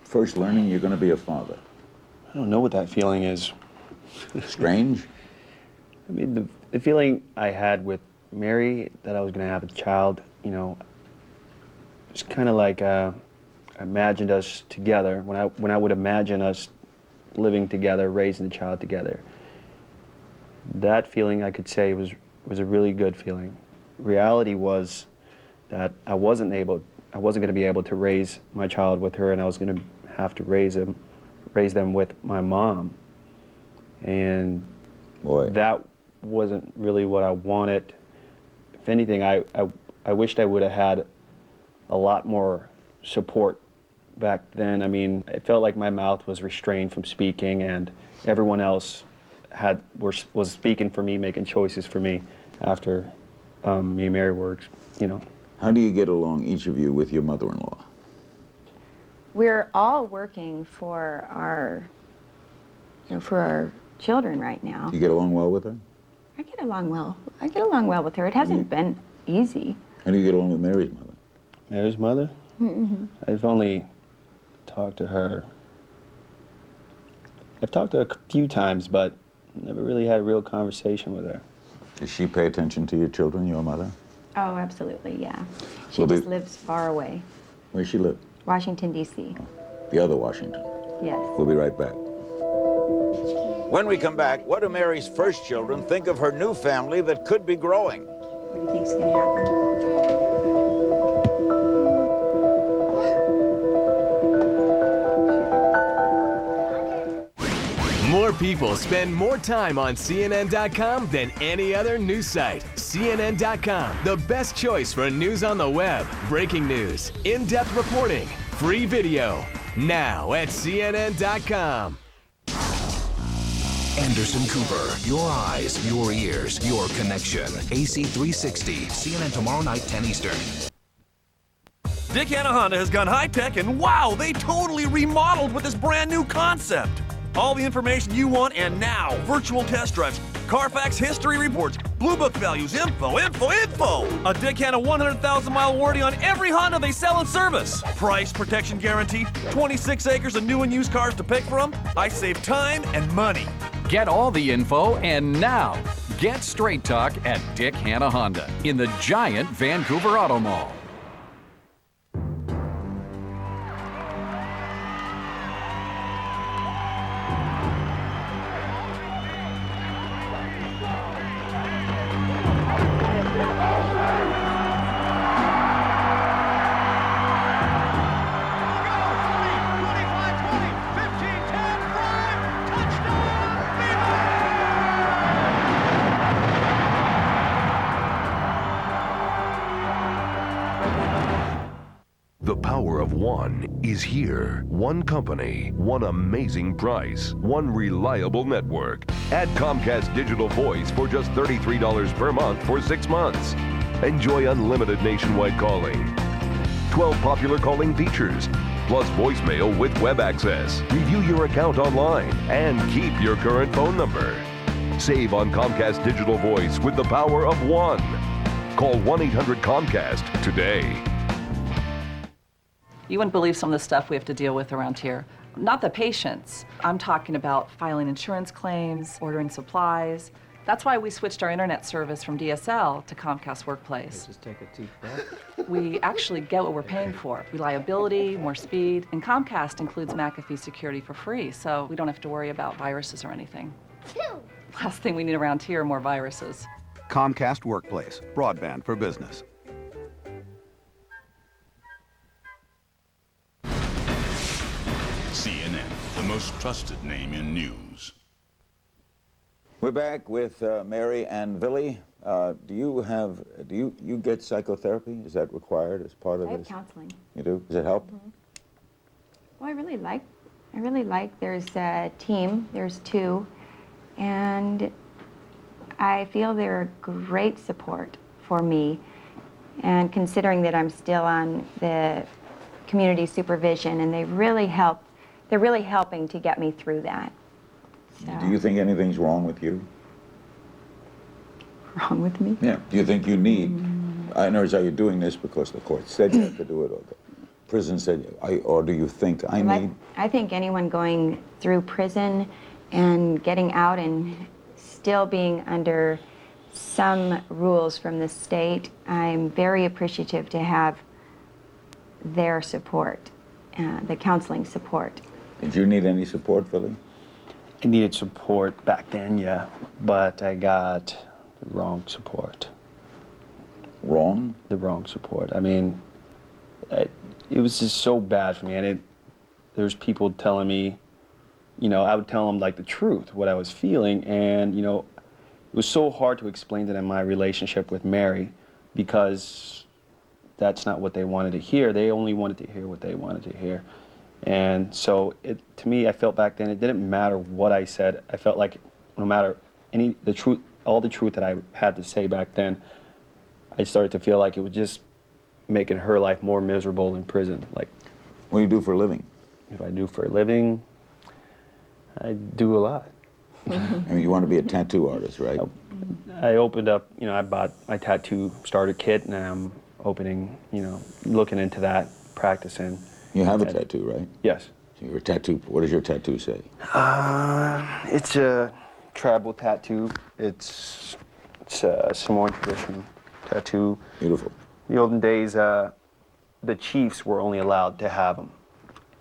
first learning you're going to be a father? I don't know what that feeling is. Strange? I mean, the feeling I had with Mary, that I was going to have a child, it's kind of like I imagined us together. When I would imagine us living together, raising the child together, that feeling, I could say, was a really good feeling. Reality was that I wasn't going to be able to raise my child with her, and I was going to have to raise them with my mom. And that wasn't really what I wanted. If anything, I wished I would have had a lot more support back then. I mean, it felt like my mouth was restrained from speaking, and everyone else was speaking for me, making choices for me after me and Mary were, How do you get along, each of you, with your mother-in-law? We're all working for our children right now. Do you get along well with her? I get along well. I get along well with her. It hasn't been easy. How do you get along with Mary's mother? Mary's mother? Mm-hmm. I've only talked to her. I've talked to her a few times, but never really had a real conversation with her. Does she pay attention to your children, your mother? Oh, absolutely, yeah. She Well, just lives far away. Where does she live? Washington, D.C. The other Washington. Yes. We'll be right back. When we come back, what do Mary's first children think of her new family that could be growing? What do you think's going to happen? More people spend more time on CNN.com than any other news site. CNN.com, the best choice for news on the web. Breaking news, in-depth reporting, free video. Now at CNN.com. Anderson Cooper, your eyes, your ears, your connection. AC 360, CNN tomorrow night, 10 Eastern. Dick Hanna Honda has gone high-tech, and wow, they totally remodeled with this brand new concept. All the information you want, and now, virtual test drives, Carfax history reports, Blue Book values, info. A Dick Hanna 100,000-mile warranty on every Honda they sell and service. Price protection guarantee, 26 acres of new and used cars to pick from. I save time and money. Get all the info, and now, get Straight Talk at Dick Hanna Honda in the giant Vancouver Auto Mall. The power of one is here. One company, one amazing price, one reliable network. Add Comcast Digital Voice for just $33 per month for 6 months. Enjoy unlimited nationwide calling. 12 popular calling features, plus voicemail with web access. Review your account online and keep your current phone number. Save on Comcast Digital Voice with the power of one. Call 1-800-COMCAST today. You wouldn't believe some of the stuff we have to deal with around here. Not the patients. I'm talking about filing insurance claims, ordering supplies. That's why we switched our internet service from DSL to Comcast Workplace. Just take a deep breath. We actually get what we're paying for. Reliability, more speed, and Comcast includes McAfee security for free, so we don't have to worry about viruses or anything. Last thing we need around here are more viruses. Comcast Workplace, broadband for business. CNN, the most trusted name in news. We're back with Mary and Billy. Do you get psychotherapy? Is that required as part of I have this? counseling. You do? Does it help? Mm-hmm. Well, I really like there's a team, there's 2, and I feel they're great support for me. And considering that I'm still on the community supervision, and they're really helping to get me through that. So. Do you think anything's wrong with you? Wrong with me? Yeah. Do you think you need, I know you're doing this because the court said you have to do it, or the prison said, or do you think I need? I think anyone going through prison and getting out and still being under some rules from the state, I'm very appreciative to have their support, the counseling support. Did you need any support, Billy? I needed support back then, yeah, but I got the wrong support. Wrong? The wrong support. I mean, it was just so bad for me, and there's people telling me, I would tell them like the truth, what I was feeling, and it was so hard to explain to them my relationship with Mary, because that's not what they wanted to hear. They only wanted to hear what they wanted to hear. And so to me, I felt back then, it didn't matter what I said. I felt like no matter all the truth that I had to say back then, I started to feel like it was just making her life more miserable in prison. Like, what do you do for a living? If I do for a living, I do a lot. I mean, you want to be a tattoo artist, right? I opened up, I bought my tattoo starter kit, and I'm opening, looking into that, practicing. You have a tattoo, right? Yes. So your tattoo, what does your tattoo say? It's a tribal tattoo. It's It's a Samoan tradition tattoo. Beautiful. In the olden days, the chiefs were only allowed to have them.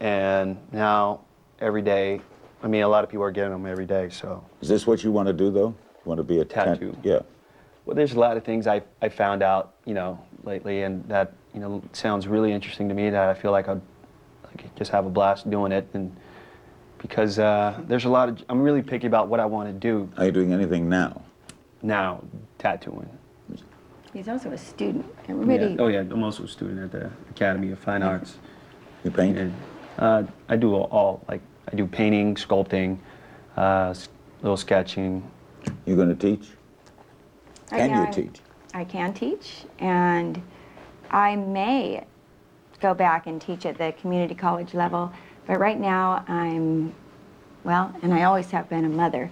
And now, every day, I mean, a lot of people are getting them every day, so. Is this what you want to do, though? You want to be a tattoo? Yeah. Well, there's a lot of things I found out, lately, and that, sounds really interesting to me, that I feel like I'd just have a blast doing it. And because there's a lot of, I'm really picky about what I want to do. Are you doing anything now? Now, tattooing. He's also a student. Everybody. Yeah. Oh yeah, I'm also a student at the Academy of Fine Arts. You paint? And, I do all, like, I do painting, sculpting, little sketching. You're going to teach? Can you teach? I can teach, and I may go back and teach at the community college level, but right now and I always have been a mother,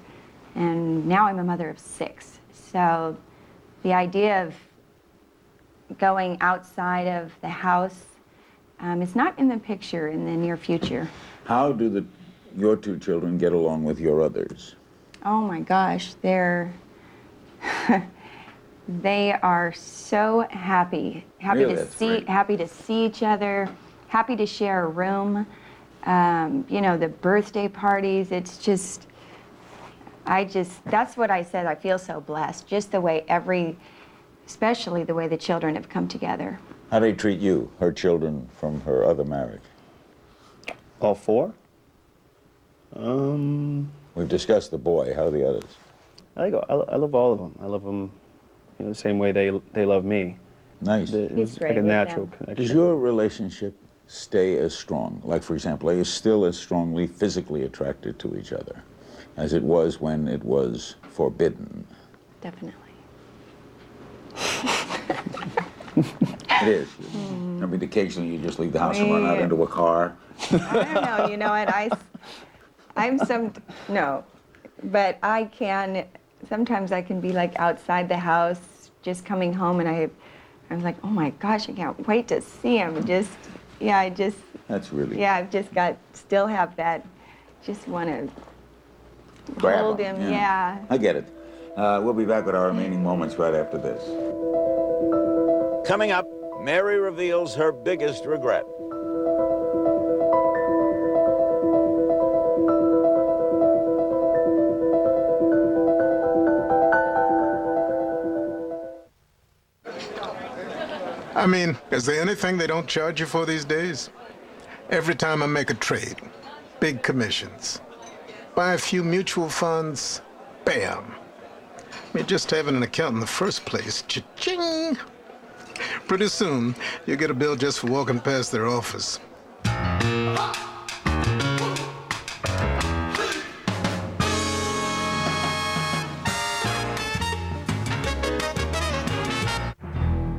and now I'm a mother of 6. So the idea of going outside of the house is not in the picture in the near future. How do your 2 children get along with your others? Oh my gosh, they are so happy Really? happy to see each other, happy to share a room. The birthday parties, it's just, that's what I said, I feel so blessed, just the way especially the way the children have come together. How do they treat you, her children from her other marriage? All 4? We've discussed the boy. How are the others? I love all of them. I love them, the same way they love me. Nice. It's like a natural connection. Does your relationship stay as strong? Like, for example, are you still as strongly physically attracted to each other as it was when it was forbidden? Definitely. It is. I mean, occasionally you just leave the house and run out into a car. I don't know, you know what, but sometimes I can be like outside the house, just coming home, and I'm like, oh my gosh, I can't wait to see him. That's really. Yeah, I've just still have that, just want to hold him, yeah. I get it. We'll be back with our remaining moments right after this. Coming up, Mary reveals her biggest regret. I mean, is there anything they don't charge you for these days? Every time I make a trade, big commissions. Buy a few mutual funds, bam. I mean, just having an account in the first place, cha-ching. Pretty soon, you'll get a bill just for walking past their office.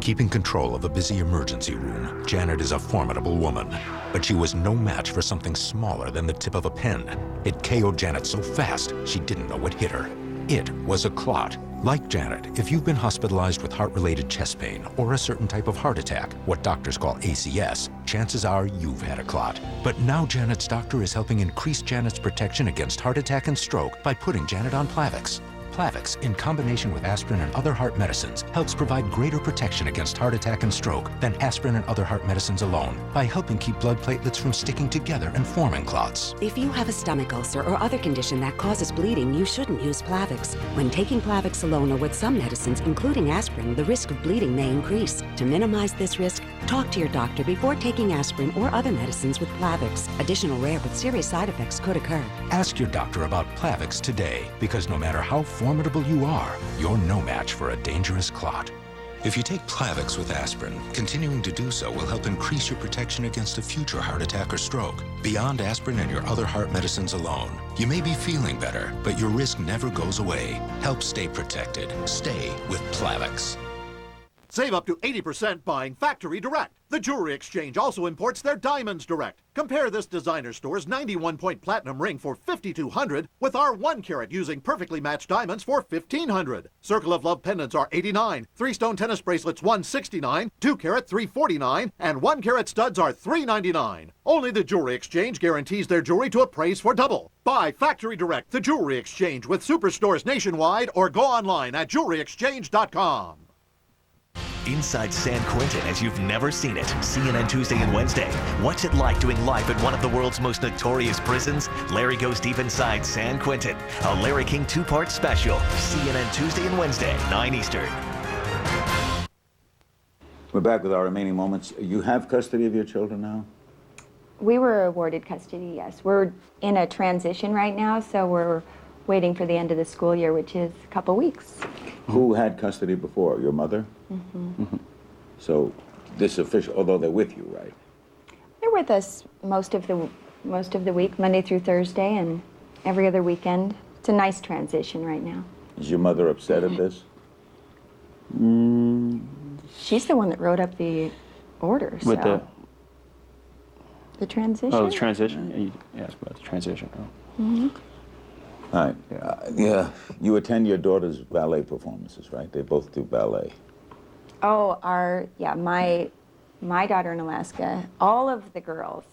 Keeping control of a busy emergency room, Janet is a formidable woman. But she was no match for something smaller than the tip of a pen. It KO'd Janet so fast, she didn't know what hit her. It was a clot. Like Janet, if you've been hospitalized with heart-related chest pain or a certain type of heart attack, what doctors call ACS, chances are you've had a clot. But now Janet's doctor is helping increase Janet's protection against heart attack and stroke by putting Janet on Plavix. Plavix, in combination with aspirin and other heart medicines, helps provide greater protection against heart attack and stroke than aspirin and other heart medicines alone by helping keep blood platelets from sticking together and forming clots. If you have a stomach ulcer or other condition that causes bleeding, you shouldn't use Plavix. When taking Plavix alone or with some medicines, including aspirin, the risk of bleeding may increase. To minimize this risk, talk to your doctor before taking aspirin or other medicines with Plavix. Additional rare but serious side effects could occur. Ask your doctor about Plavix today, because no matter how formidable you are, you're no match for a dangerous clot. If you take Plavix with aspirin, continuing to do so will help increase your protection against a future heart attack or stroke. Beyond aspirin and your other heart medicines alone, you may be feeling better, but your risk never goes away. Help stay protected. Stay with Plavix. Save up to 80% buying factory direct. The Jewelry Exchange also imports their diamonds direct. Compare this designer store's 91-point platinum ring for $5,200 with our 1-carat using perfectly matched diamonds for $1,500. Circle of Love pendants are $89, 3-stone tennis bracelets $169, 2-carat $349, and 1-carat studs are $399. Only the Jewelry Exchange guarantees their jewelry to appraise for double. Buy factory direct, the Jewelry Exchange, with superstores nationwide, or go online at jewelryexchange.com. Inside San Quentin as you've never seen it. CNN Tuesday and Wednesday. What's it like doing life at one of the world's most notorious prisons? Larry goes deep inside San Quentin. A Larry King 2-part special. CNN Tuesday and Wednesday, 9 Eastern. We're back with our remaining moments. You have custody of your children now? We were awarded custody, yes. We're in a transition right now, so we're waiting for the end of the school year, which is a couple weeks. Who had custody before? Your mother? Mm-hmm. So this official, although they're with you, right? They're with us most of the week, Monday through Thursday, and every other weekend. It's a nice transition right now. Is your mother upset at this? She's the one that wrote up the order, With so. The transition? Oh, the transition? You asked about the transition. Oh. Mm-hmm. All right. Yeah. You attend your daughter's ballet performances, right? They both do ballet. Oh, my daughter in Alaska, all of the girls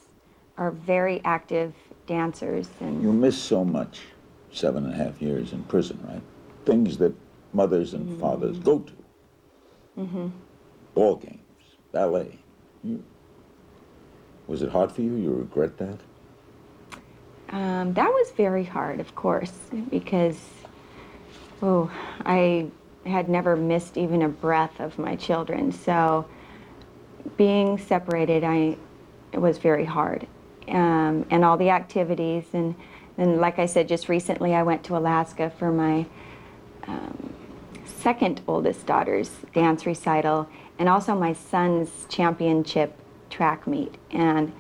are very active dancers. And You miss so much 7.5 years in prison, right? Things that mothers and fathers go to. Mm-hmm. Ball games, ballet. Was it hard for you? You regret that? That was very hard, of course, because, I had never missed even a breath of my children. So being separated, it was very hard. And all the activities. And like I said, just recently I went to Alaska for my second oldest daughter's dance recital, and also my son's championship track meet. And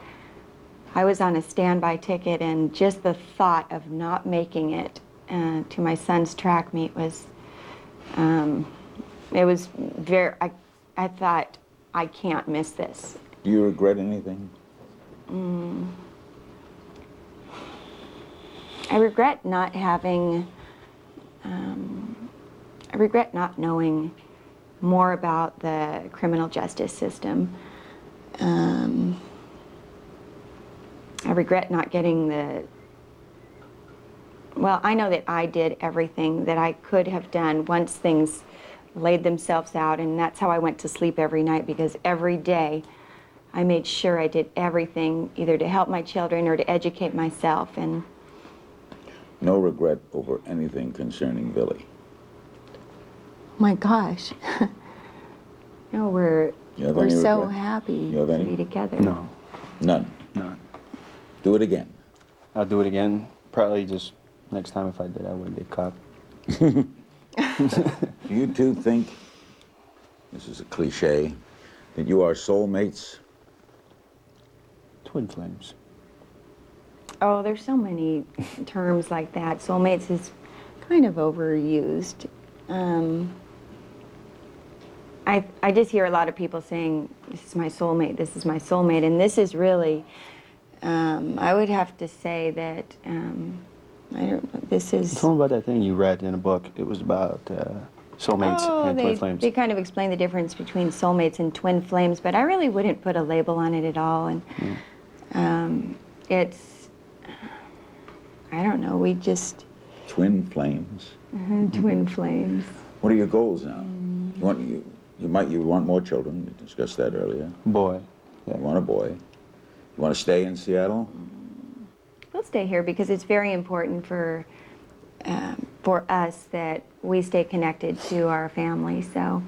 I was on a standby ticket, and just the thought of not making it to my son's track meet was, it was very, I thought, I can't miss this. Do you regret anything? I regret not having, I regret not knowing more about the criminal justice system. I regret not getting I know that I did everything that I could have done once things laid themselves out, and that's how I went to sleep every night, because every day I made sure I did everything either to help my children or to educate myself. And No regret over anything concerning Billy? my gosh, no, we're so happy You have to any? be together. No. None? None. Do it again. I'll do it again. Probably just next time if I did, I wouldn't be a cop. Do you two think, this is a cliche, that you are soulmates? Twin flames. Oh, there's so many terms like that. Soulmates is kind of overused. I just hear a lot of people saying, this is my soulmate, this is my soulmate, and this is really, I would have to say that, I don't know, this is... Tell me about that thing you read in a book. It was about soulmates and twin flames. They kind of explain the difference between soulmates and twin flames, but I really wouldn't put a label on it at all. And it's, I don't know, we just... Twin flames? Twin flames. What are your goals now? You want more children. We discussed that earlier. Boy. Yeah. You want a boy. You want to stay in Seattle? We'll stay here because it's very important for us that we stay connected to our family. So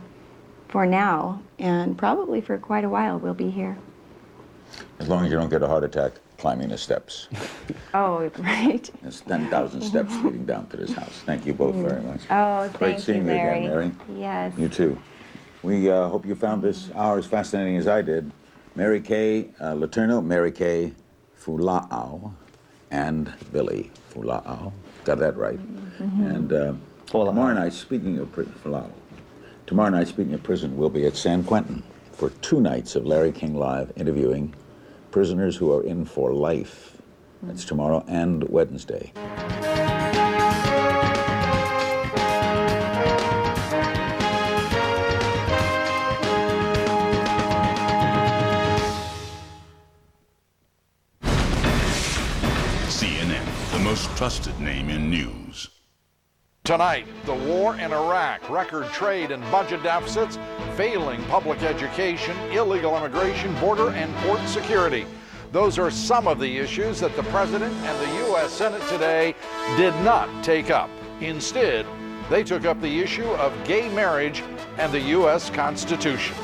for now, and probably for quite a while, we'll be here. As long as you don't get a heart attack climbing the steps. Oh, right. There's 10,000 steps leading down to this house. Thank you both very much. Oh, Great thank seeing you, you Larry. again, Mary. Yes. You too. We hope you found this hour as fascinating as I did. Mary Kay Letourneau, Mary Kay Fulao, and Billy Fulao. Got that right. And tomorrow night, speaking of Fulao, Tomorrow night, speaking of prison, we'll be at San Quentin for 2 nights of Larry King Live, interviewing prisoners who are in for life. That's tomorrow and Wednesday. CNN, the most trusted name in news. Tonight, the war in Iraq, record trade and budget deficits, failing public education, illegal immigration, border and port security. Those are some of the issues that the President and the U.S. Senate today did not take up. Instead, they took up the issue of gay marriage and the U.S. Constitution.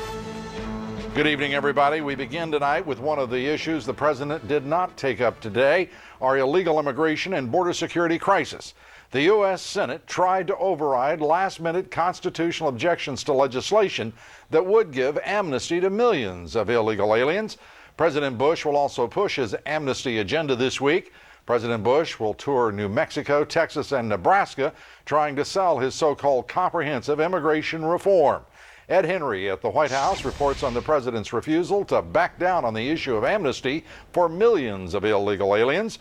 Good evening, everybody. We begin tonight with one of the issues the President did not take up today, our illegal immigration and border security crisis. The U.S. Senate tried to override last-minute constitutional objections to legislation that would give amnesty to millions of illegal aliens. President Bush will also push his amnesty agenda this week. President Bush will tour New Mexico, Texas, and Nebraska, trying to sell his so-called comprehensive immigration reform. Ed Henry at the White House reports on the president's refusal to back down on the issue of amnesty for millions of illegal aliens.